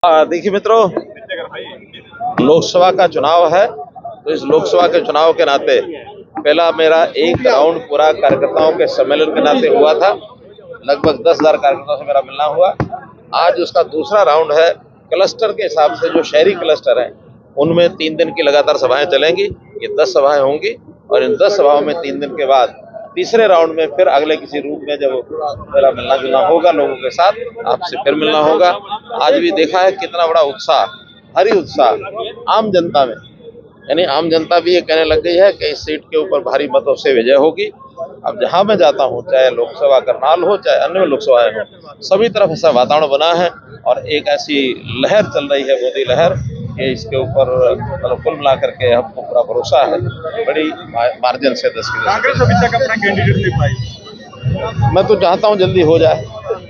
देखिए मित्रों, लोकसभा का चुनाव है। तो इस लोकसभा के चुनाव के नाते पहला मेरा एक राउंड पूरा कार्यकर्ताओं के सम्मेलन के नाते हुआ था। लगभग 10,000 कार्यकर्ताओं से मेरा मिलना हुआ। आज उसका दूसरा राउंड है। क्लस्टर के हिसाब से जो शहरी क्लस्टर हैं उनमें 3 दिन की लगातार सभाएं चलेंगी। ये 10 सभाएं होंगी और इन 10 सभाओं में 3 दिन के बाद तीसरे राउंड में फिर अगले किसी रूप में जब मेरा मिलना जुलना होगा लोगों के साथ, आपसे फिर मिलना होगा। आज भी देखा है कितना बड़ा उत्साह, भारी उत्साह आम जनता में, यानी आम जनता भी ये कहने लग गई है कि इस सीट के ऊपर भारी मतों से विजय होगी। अब जहां मैं जाता हूं, चाहे लोकसभा करनाल हो चाहे अन्य लोकसभाएं हो, सभी तरफ ऐसा वातावरण बना है और एक ऐसी लहर चल रही है, मोदी लहर, कि इसके ऊपर मतलब कुल मिलाकर के हमको पूरा भरोसा है बड़ी मार्जिन से 10 की। कांग्रेस अभी तक अपना कैंडिडेट नहीं पाई। मैं तो चाहता हूं जल्दी हो जाए,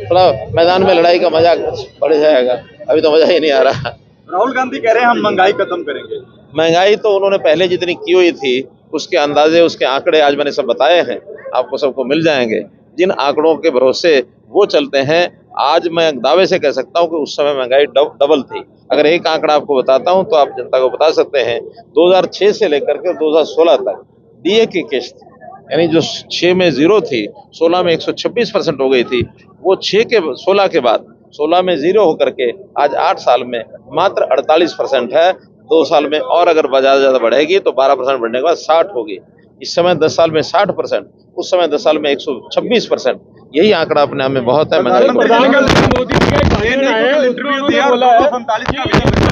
थोड़ा मैदान में लड़ाई का मजा बढ़ जाएगा। अभी तो मजा ही नहीं आ रहा। राहुल गांधी कह रहे हैं हम महंगाई खत्म करेंगे। महंगाई तो उन्होंने पहले जितनी की हुई थी उसके अंदाजे, उसके आंकड़े आज मैंने सब बताए हैं, आपको सबको मिल जाएंगे। जिन आंकड़ों के भरोसे वो चलते हैं, आज मैं दावे से कह सकता हूं कि उस समय महंगाई डबल थी। अगर एक आंकड़ा आपको बताता हूं तो आप जनता को बता सकते हैं, 2006 से लेकर के 2016 तक डीए की किस्त, यानी जो 6 में 0 थी, 16 में 126% हो गई थी, वो 16 के बाद 16 में 0 होकर के आज 8 साल में मात्र 48% है। 2 साल में और अगर ज्यादा बढ़ेगी तो 12% बढ़ने के बाद 60 होगी। इस समय 10 साल में 60%, उस समय 10 साल में 126%। यही आंकड़ा अपने आप में बहुत है।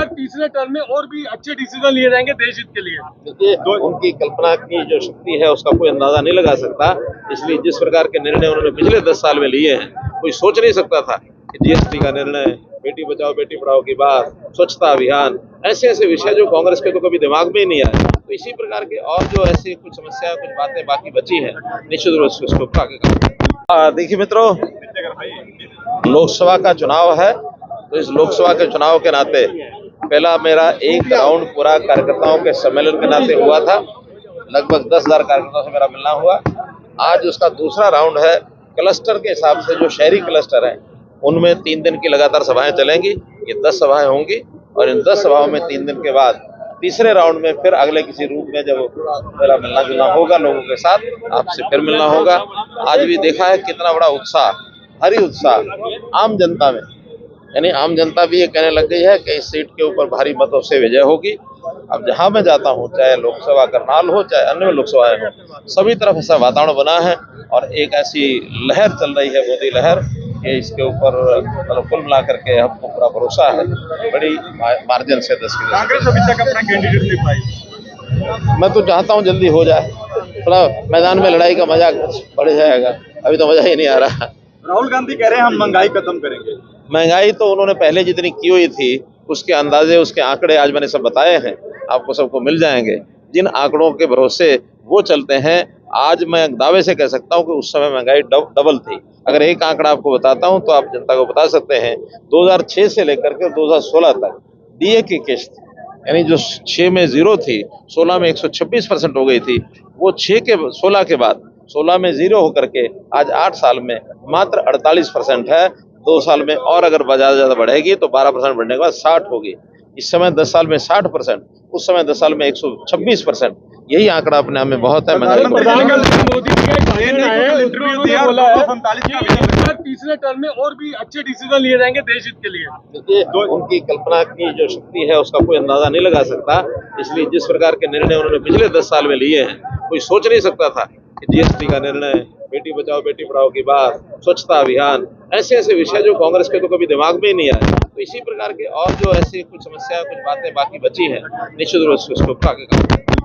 तीसरे टर्म में और भी अच्छे डिसीजन लिए जाएंगे देश हित के लिए। देखिए, उनकी कल्पना की जो शक्ति है उसका कोई अंदाजा नहीं लगा सकता। इसलिए जिस प्रकार के निर्णय उन्होंने पिछले 10 साल में लिए हैं, कोई सोच नहीं सकता था कि जीएसटी का निर्णय, बेटी बचाओ बेटी पढ़ाओ की बात, स्वच्छता अभियान, ऐसे ऐसे विषय जो कांग्रेस के तो कभी दिमाग में ही नहीं आए। तो इसी प्रकार के और जो ऐसी कुछ समस्या, कुछ बातें बाकी बची हैं, निश्चित रूप से उसको उठा के काम। देखिए मित्रों, लोकसभा का चुनाव है। तो इस लोकसभा के चुनाव के नाते पहला मेरा एक राउंड पूरा कार्यकर्ताओं के सम्मेलन के नाते हुआ था। लगभग 10,000 कार्यकर्ताओं से मेरा मिलना हुआ। आज उसका दूसरा राउंड है। क्लस्टर के हिसाब से जो शहरी क्लस्टर हैं उनमें 3 दिन की लगातार सभाएं चलेंगी। ये 10 सभाएं होंगी और इन 10 सभाओं में 3 दिन के बाद तीसरे राउंड में फिर अगले किसी रूप में जब मेरा मिलना जुलना होगा लोगों के साथ, आपसे फिर मिलना होगा। आज भी देखा है कितना बड़ा उत्साह, भारी उत्साह आम जनता में, यानी आम जनता भी ये कहने लग गई है कि इस सीट के ऊपर भारी मतों से विजय होगी। अब जहां मैं जाता हूं, चाहे लोकसभा करनाल हो चाहे अन्य लोकसभाएं हो, सभी तरफ ऐसा वातावरण बना है और एक ऐसी लहर चल रही है, मोदी लहर, कि इसके ऊपर मतलब कुल मिलाकर के हमको पूरा भरोसा है बड़ी मार्जिन से 10 की। कांग्रेस अभी तक अपना कैंडिडेट नहीं पाई। मैं तो चाहता हूं जल्दी हो जाए, थोड़ा मैदान में लड़ाई का मजा बढ़ जाएगा। अभी तो मजा ही नहीं आ रहा। राहुल गांधी कह रहे हैं हम महंगाई खत्म करेंगे। महंगाई तो उन्होंने पहले जितनी की हुई थी उसके अंदाजे, उसके आंकड़े आज मैंने सब बताए हैं, आपको सबको मिल जाएंगे। जिन आंकड़ों के भरोसे वो चलते हैं, आज मैं दावे से कह सकता हूं कि उस समय महंगाई डबल थी। अगर एक आंकड़ा आपको बताता हूं तो आप जनता को बता सकते हैं, 2006 से लेकर के 2016 तक डीए की किस्त, यानी जो 6 में 0 थी, 16 में 126% हो गई थी, वो 16 के बाद 16 में 0 होकर के आज 8 साल में मात्र 48% है। 2 साल में और अगर ज्यादा बढ़ेगी तो 12% बढ़ने के बाद 60 होगी। इस समय 10 साल में 60%, उस समय 10 साल में 126%। यही आंकड़ा अपने आप में बहुत है। तीसरे टर्म में और भी अच्छे डिसीजन लिए जाएंगे देश हित के लिए। देखिए, उनकी कल्पना की जो शक्ति है उसका कोई अंदाजा नहीं लगा सकता। इसलिए जिस प्रकार के निर्णय उन्होंने पिछले 10 साल में लिए हैं, कोई सोच नहीं सकता था कि जीएसटी का निर्णय, बेटी बचाओ बेटी पढ़ाओ की बात, स्वच्छता अभियान, ऐसे ऐसे विषय जो कांग्रेस के तो कभी दिमाग में ही नहीं आए। तो इसी प्रकार के और जो ऐसी कुछ समस्या, कुछ बातें बाकी बची हैं, निश्चित रूप से उसको उठा के काम।